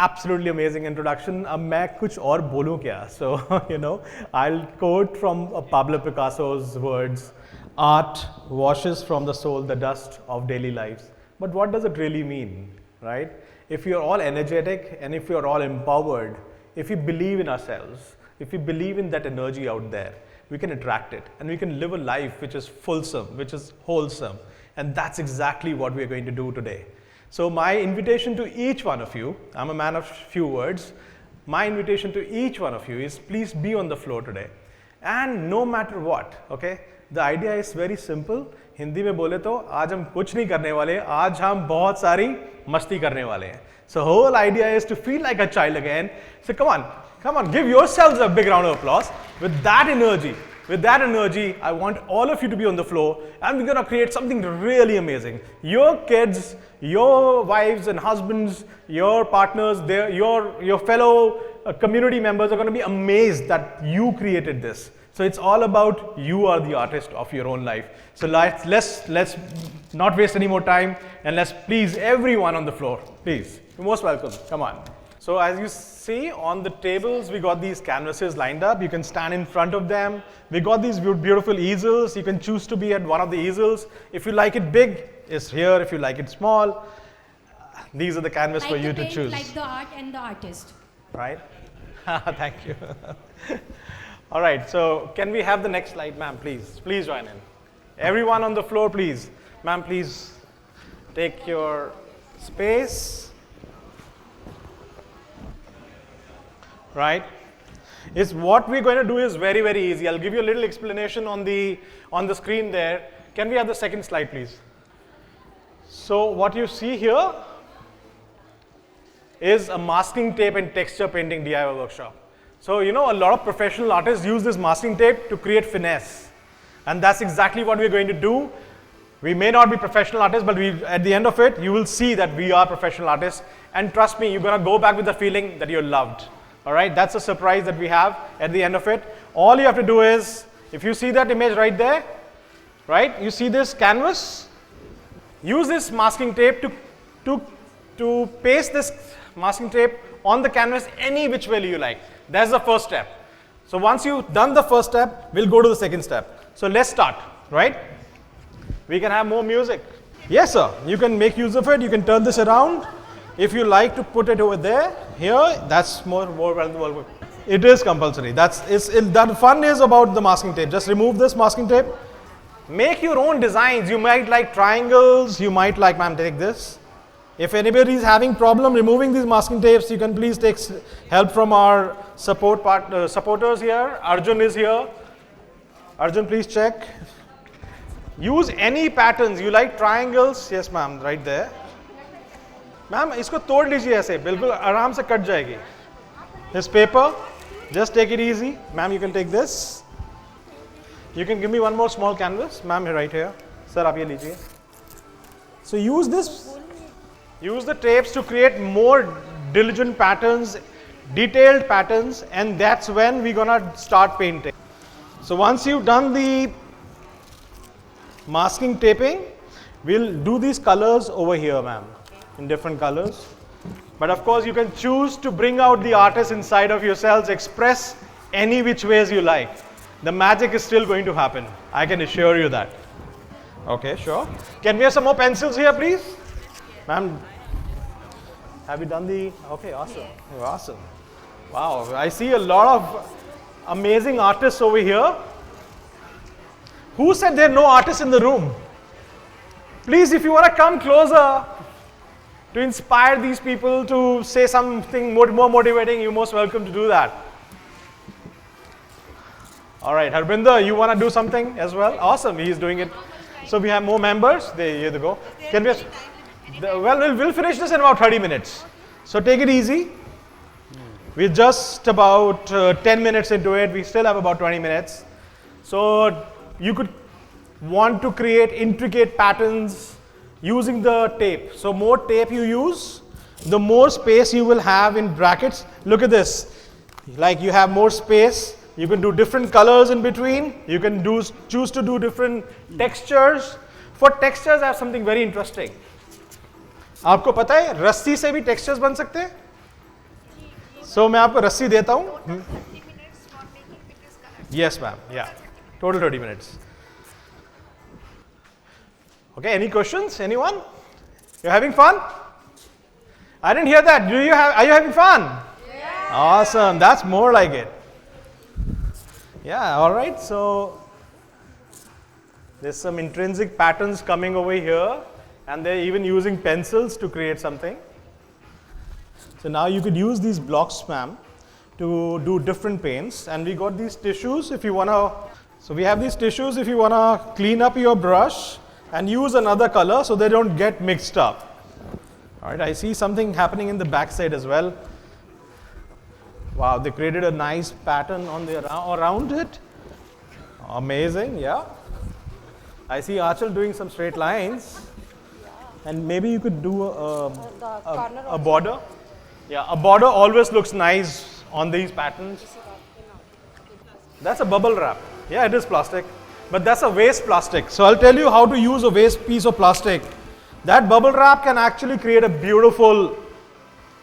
absolutely amazing introduction. अब मैं कुछ और बोलूँ क्या? So I'll quote from Pablo Picasso's words. Art washes from the soul the dust of daily lives. But what does it really mean, right? If you're all energetic and if you're all empowered, if we believe in ourselves, if we believe in that energy out there, we can attract it and we can live a life which is fulsome, which is wholesome. And that's exactly what we're going to do today. So my invitation to each one of you, I'm a man of few words, my invitation to each one of you is please be on the floor today. And no matter what, okay, the idea is very simple. Hindi में बोले तो आज हम कुछ नहीं करने वाले, आज हम बहुत सारी मस्ती करने वाले हैं. So whole idea is to feel like a child again. So come on, give yourselves a big round of applause. With that energy, I want all of you to be on the floor and we're going to create something really amazing. Your kids, your wives and husbands, your partners, your fellow community members are going to be amazed that you created this. So it's all about you are the artist of your own life. So let's not waste any more time and let's please everyone on the floor. Please, you're most welcome. Come on. So as you see on the tables, we got these canvases lined up. You can stand in front of them. We got these beautiful easels. You can choose to be at one of the easels. If you like it big, it's here. If you like it small, these are the canvas for you to choose. Like the art and the artist. Right? Thank you. All right, so can we have the next slide, ma'am, please? Please join in. Everyone on the floor, please. Ma'am, please take your space. Right? What we're going to do is very, very easy. I'll give you a little explanation on the screen there. Can we have the second slide, please? So what you see here is a masking tape and texture painting DIY workshop. So, a lot of professional artists use this masking tape to create finesse. And that's exactly what we're going to do. We may not be professional artists, but at the end of it, you will see that we are professional artists. And trust me, you're going to go back with the feeling that you're loved. All right, that's a surprise that we have at the end of it. All you have to do is, if you see that image right there, right, you see this canvas, use this masking tape to paste this masking tape on the canvas any which way you like. That's the first step. So once you've done the first step, we'll go to the second step. So let's start, right? We can have more music. Yes, sir. You can make use of it. You can turn this around. If you like to put it over there, here, that's more valuable. It is compulsory. That fun is about the masking tape. Just remove this masking tape. Make your own designs. You might like triangles. You might like, ma'am, take this. If anybody is having problem removing these masking tapes, you can please take help from our supporters here. Arjun is here. Arjun, please check. Use any patterns. You like triangles? Yes, ma'am, right there. Ma'am, इसको तोड़ लीजिए ऐसे, बिल्कुल आराम से cut जाएगी. This paper, just take it easy. Ma'am, you can take this. You can give me one more small canvas. Ma'am, right here. Sir, आप ये लीजिए. So use this. Use the tapes to create more diligent patterns, detailed patterns, and that's when we're gonna start painting. So once you've done the masking taping, we'll do these colors over here, ma'am, in different colors. But of course, you can choose to bring out the artist inside of yourselves, express any which ways you like. The magic is still going to happen. I can assure you that. Okay, sure. Can we have some more pencils here, please? Ma'am, have you done the, okay, awesome. Yeah. Awesome. Wow, I see a lot of amazing artists over here. Who said there are no artists in the room? Please, if you want to come closer to inspire these people to say something more motivating, you're most welcome to do that. All right, Harbinder, you want to do something as well? Awesome, he's doing it. So we have more members. Here they go. Can we? Well, we'll finish this in about 30 minutes. So take it easy. We're just about 10 minutes into it. We still have about 20 minutes. So you could want to create intricate patterns using the tape. So more tape you use, the more space you will have in brackets. Look at this. Like you have more space. You can do different colors in between. You can choose to do different textures. For textures, I have something very interesting. आपको पता है रस्सी से भी textures बन सकते हैं? So मैं आपको रस्सी देता हूँ. Yes, ma'am. Yeah. Total 30 minutes. Okay. Any questions? Anyone? You're having fun? I didn't hear that. Are you having fun? Yeah. Awesome. That's more like it. Yeah. All right. So there's some intrinsic patterns coming over here, and they're even using pencils to create something. So now you could use these blocks, ma'am, to do different paints. And we got these tissues if you want to. So we have these tissues if you want to clean up your brush and use another color so they don't get mixed up. All right, I see something happening in the back side as well. Wow, they created a nice pattern on the around it. Amazing, yeah. I see Achal doing some straight lines. And maybe you could do a border. Yeah, a border always looks nice on these patterns. That's a bubble wrap. Yeah, it is plastic. But that's a waste plastic. So I'll tell you how to use a waste piece of plastic. That bubble wrap can actually create a beautiful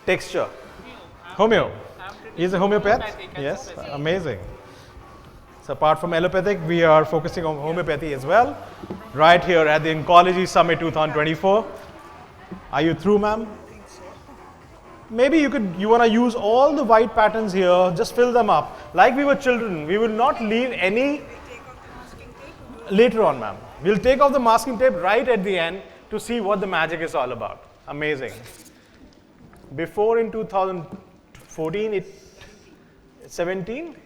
texture. Homeo. He's a homeopath? Yes, amazing. So apart from allopathic, we are focusing on homeopathy as well. Right here at the Oncology Summit 2024. Are you through, ma'am? Maybe you want to use all the white patterns here, just fill them up. Like we were children, we will not leave any. Later on, ma'am. We'll take off the masking tape right at the end to see what the magic is all about. Amazing. Before in 2014, 17,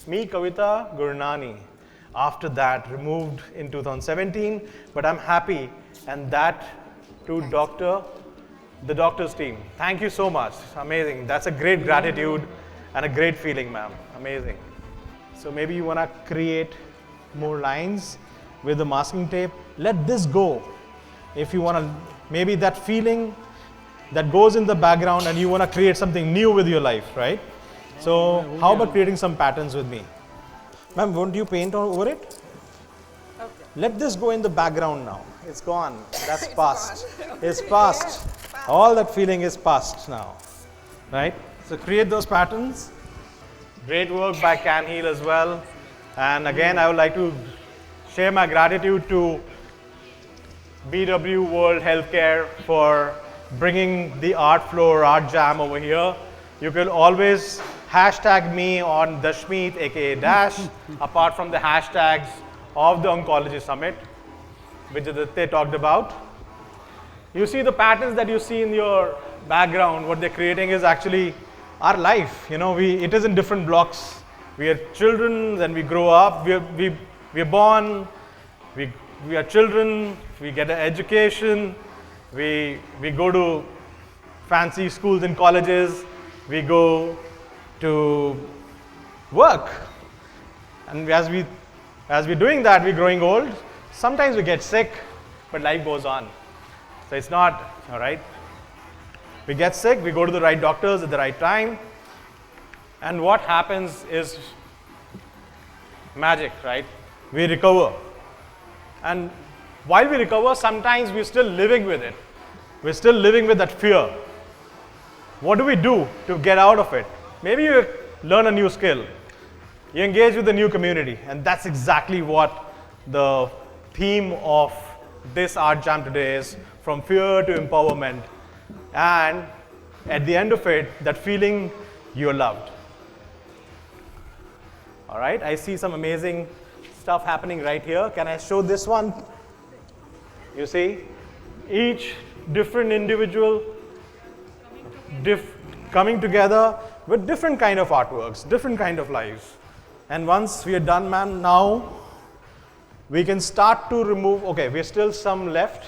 me, Kavita, Gurnani. After that, removed in 2017, but I'm happy, and that to the doctor's team. Thank you so much. Amazing. That's a great gratitude and a great feeling, ma'am. Amazing. So maybe you want to create more lines with the masking tape. Let this go. If you want to, maybe that feeling that goes in the background and you want to create something new with your life, right? So how about creating some patterns with me? Ma'am, won't you paint over it? Okay. Let this go in the background now. It's gone. That's past. It's past. All that feeling is past now, right? So create those patterns. Great work by Can Heal as well. And again, I would like to share my gratitude to BW World Healthcare for bringing the art floor, art jam over here. You can always hashtag me on Dashmeet, aka Dash, apart from the hashtags of the Oncology Summit, which they talked about. You see the patterns that you see in your background, what they're creating is actually our life. You know, it is in different blocks. We are children, then we grow up, we are born, we are children, we get an education, we go to fancy schools and colleges, we go to work. And as we're doing that, we're growing old. Sometimes we get sick, but life goes on. So it's not, all right? We get sick, we go to the right doctors at the right time. And what happens is magic, right? We recover. And while we recover, sometimes we're still living with it. We're still living with that fear. What do we do to get out of it? Maybe you learn a new skill. You engage with a new community. And that's exactly what the theme of this art jam today is, from fear to empowerment. And at the end of it, that feeling you're loved. All right, I see some amazing stuff happening right here. Can I show this one? You see, each different individual coming together with different kind of artworks, different kind of lives. And once we are done, ma'am, now we can start to remove. Okay, we're still some left.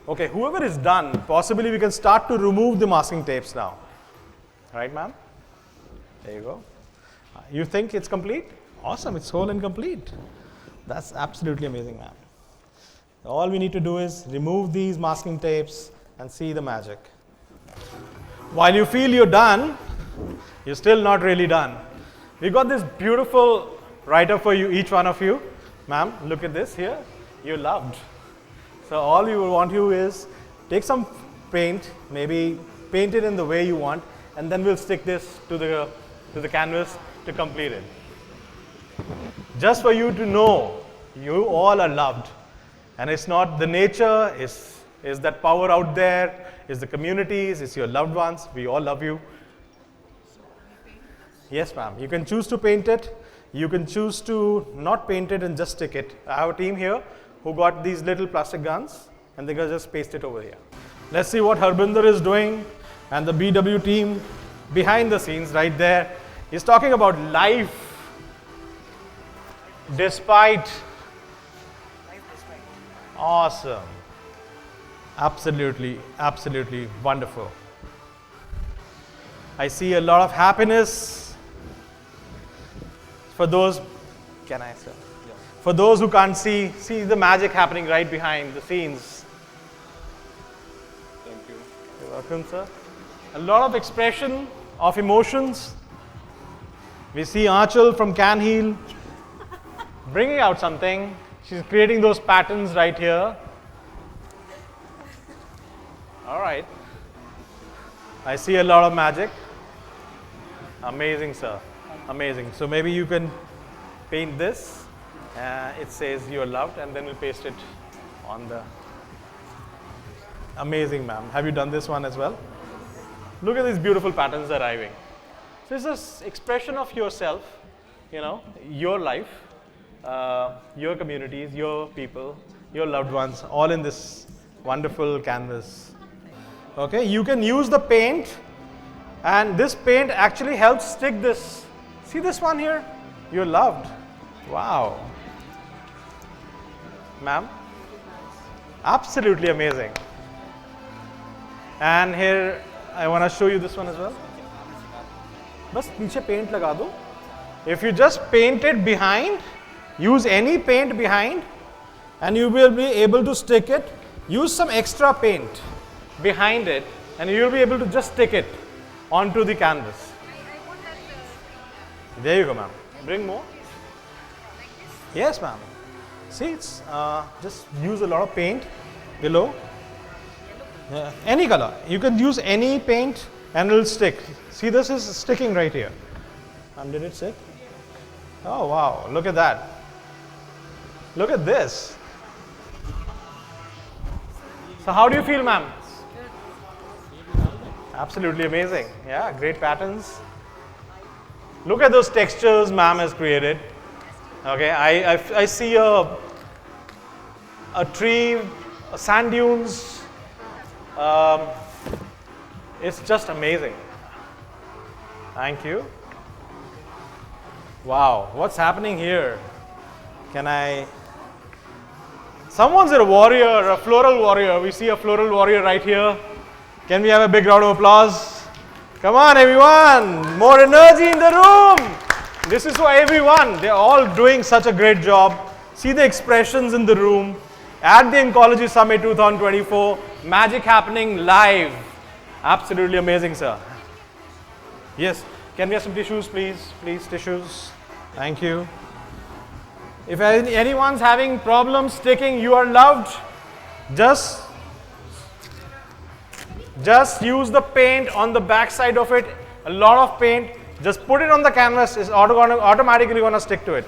Okay, whoever is done, possibly we can start to remove the masking tapes now. Right, ma'am? There you go. You think it's complete? Awesome, it's whole and complete. That's absolutely amazing, ma'am. All we need to do is remove these masking tapes and see the magic. While you feel you're done, you're still not really done. We got this beautiful write-up for you, each one of you. Ma'am, look at this here. You're loved. So all we will want you is take some paint, maybe paint it in the way you want, and then we'll stick this to the canvas to complete it. Just for you to know, you all are loved. And it's not the nature, is that power out there, is the communities, is your loved ones. We all love you. Yes, ma'am. You can choose to paint it. You can choose to not paint it and just stick it. I have a team here who got these little plastic guns and they can just paste it over here. Let's see what Harbinder is doing and the BW team behind the scenes right there. He's talking about life despite. Awesome. Absolutely, absolutely wonderful. I see a lot of happiness for those. Can I, sir? Yeah. For those who can't see the magic happening right behind the scenes. Thank you. You're welcome, sir. A lot of expression of emotions. We see Aanchal from Can Heal bringing out something. She's creating those patterns right here. All right. I see a lot of magic. Amazing, sir. Amazing. So maybe you can paint this. It says you're loved, and then we'll paste it on the. Amazing, ma'am. Have you done this one as well? Look at these beautiful patterns arriving. So it's this expression of yourself, your life, your communities, your people, your loved ones, all in this wonderful canvas. Okay, you can use the paint, and this paint actually helps stick this. See this one here? You're loved. Wow. Ma'am? Absolutely amazing. And here, I want to show you this one as well. बस नीचे paint लगा दो. If you just paint it behind, use any paint behind, and you will be able to stick it. Use some extra paint behind it, and you will be able to just stick it onto the canvas. There you go, ma'am. Bring more. Yes, ma'am. See, it's just use a lot of paint below. Any color. You can use any paint and it will stick. See, this is sticking right here. And did it stick? Oh, wow. Look at that. Look at this. So how do you feel, ma'am? Absolutely amazing. Yeah, great patterns. Look at those textures ma'am has created. Okay, I see a tree, sand dunes. It's just amazing. Thank you. Wow, what's happening here? Can I? Someone's a warrior, a floral warrior. We see a floral warrior right here. Can we have a big round of applause? Come on, everyone. More energy in the room. This is for everyone. They're all doing such a great job. See the expressions in the room. At the Oncology Summit 2024, magic happening live. Absolutely amazing, sir. Yes. Can we have some tissues, please? Please, tissues. Thank you. If anyone's having problems sticking, you are loved. Just use the paint on the back side of it. A lot of paint. Just put it on the canvas. It's automatically going to stick to it.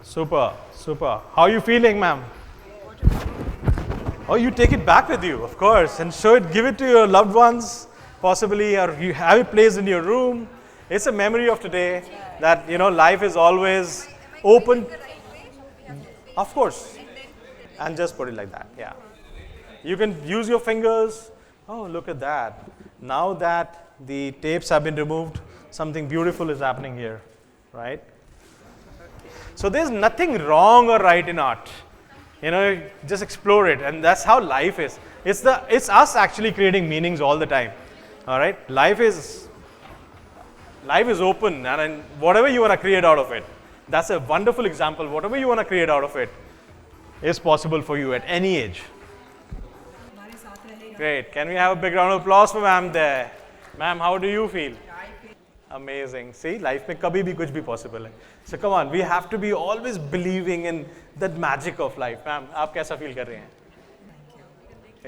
Super, super. How are you feeling, ma'am? Oh, you take it back with you, of course, and show it. Give it to your loved ones, possibly, or you have it placed in your room. It's a memory of today that life is always open. Of course, and just put it like that. Yeah. You can use your fingers. Oh, look at that. Now that the tapes have been removed, something beautiful is happening here, right? So there's nothing wrong or right in art. Just explore it, and that's how life is. It's us actually creating meanings all the time. All right? Life is open, and whatever you want to create out of it, that's a wonderful example. Whatever you want to create out of it is possible for you at any age. Great. Can we have a big round of applause for ma'am there? Ma'am, how do you feel? Amazing. See, life mein kabhi bhi kuch bhi possible hai. So come on, we have to be always believing in that magic of life. Ma'am, aap kaisa feel kar rahe hain?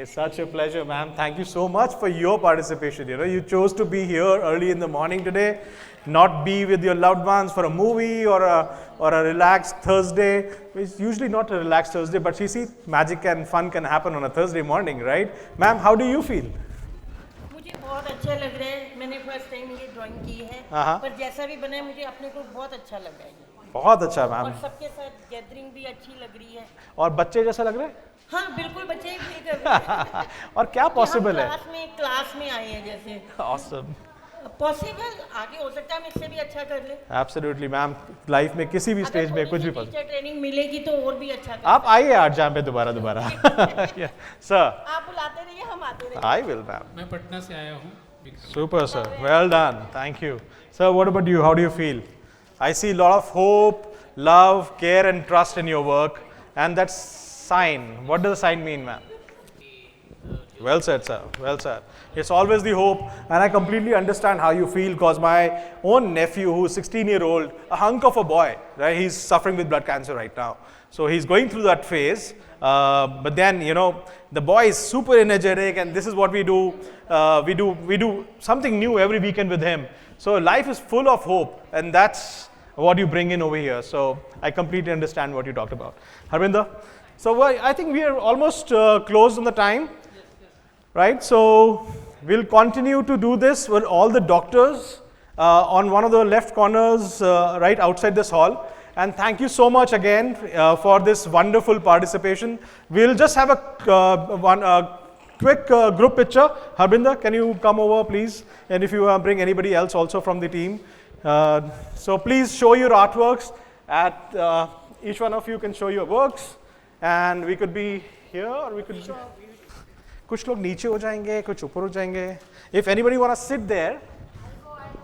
It's such a pleasure, ma'am. Thank you so much for your participation. You chose to be here early in the morning today, not be with your loved ones for a movie or a relaxed Thursday. It's usually not a relaxed Thursday, but you see, magic and fun can happen on a Thursday morning, right? Ma'am, how do you feel? मुझे बहुत अच्छा लग रहा है. मैंने first time ये drawing की है, पर जैसा भी बना है मुझे अपने को बहुत अच्छा लग रहा है. बहुत अच्छा मैम. और सबके साथ गैदरिंग भी अच्छी लग रही है. और बच्चे जैसा लग रहे हैं? हाँ बिल्कुल, बच्चे ही फील कर रहे हैं. और क्या पॉसिबल है? क्लास में आए हैं जैसे. ऑसम. पॉसिबल आगे हो सकता है हम इससे भी अच्छा कर ले. एब्सोल्युटली मैम, लाइफ में किसी भी स्टेज में कुछ भी टीचर ट्रेनिंग मिलेगी तो और भी अच्छा. आप आइए आर्ट जैम पे दोबारा. सर आप बुलाते रहिए, हम आते रहिए. I will ma'am. मैं पटना से आया हूँ. Super sir, well done, thank you. Sir, what about you? How do you feel? I see a lot of hope, love, care and trust in your work, and that's sign. What does the sign mean, ma'am? Well said, sir, well said. It's always the hope, and I completely understand how you feel, because my own nephew, who's 16-year-old, a hunk of a boy, right? He's suffering with blood cancer right now. So he's going through that phase, but then, the boy is super energetic, and this is what we do. We do something new every weekend with him. So life is full of hope, and that's what you bring in over here. So I completely understand what you talked about. Harvinder, so I think we are almost close on the time, right? So we'll continue to do this with all the doctors on one of the left corners right outside this hall. And thank you so much again for this wonderful participation. We'll just have a quick group picture. Harbinder, can you come over, please? And if you bring anybody else also from the team. So please show your artworks. Each one of you can show your works. And we could be here, or we could... कुछ लोग नीचे हो जाएंगे, कुछ ऊपर हो जाएंगे. If anybody want to sit there,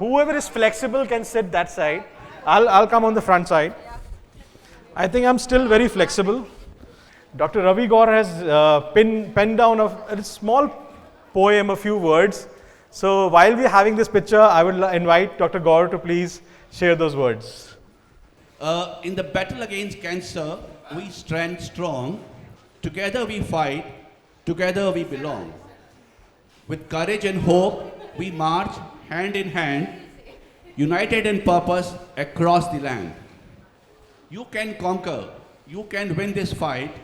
whoever is flexible can sit that side. I'll come on the front side. I think I'm still very flexible. Dr. Ravi Gaur has penned down a small poem, a few words. So while we're having this picture, I will invite Dr. Gaur to please share those words. In the battle against cancer, we stand strong. Together we fight. Together we belong. With courage and hope, we march hand in hand, united in purpose across the land. You can conquer. You can win this fight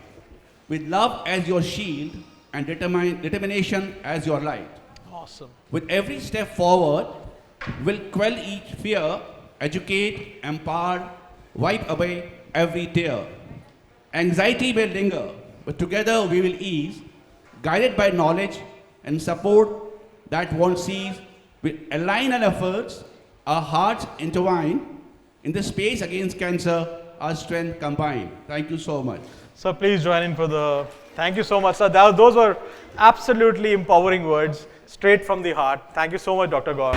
with love as your shield and determination as your light. Awesome. With every step forward, we'll quell each fear, educate, empower, wipe away every tear. Anxiety may linger, but together we will ease, guided by knowledge and support that won't cease. We align our efforts, our hearts intertwine. In the space against cancer, our strength combined. Thank you so much. So please join in for the... Thank you so much, sir. Those were absolutely empowering words, straight from the heart. Thank you so much, Dr. Gaur.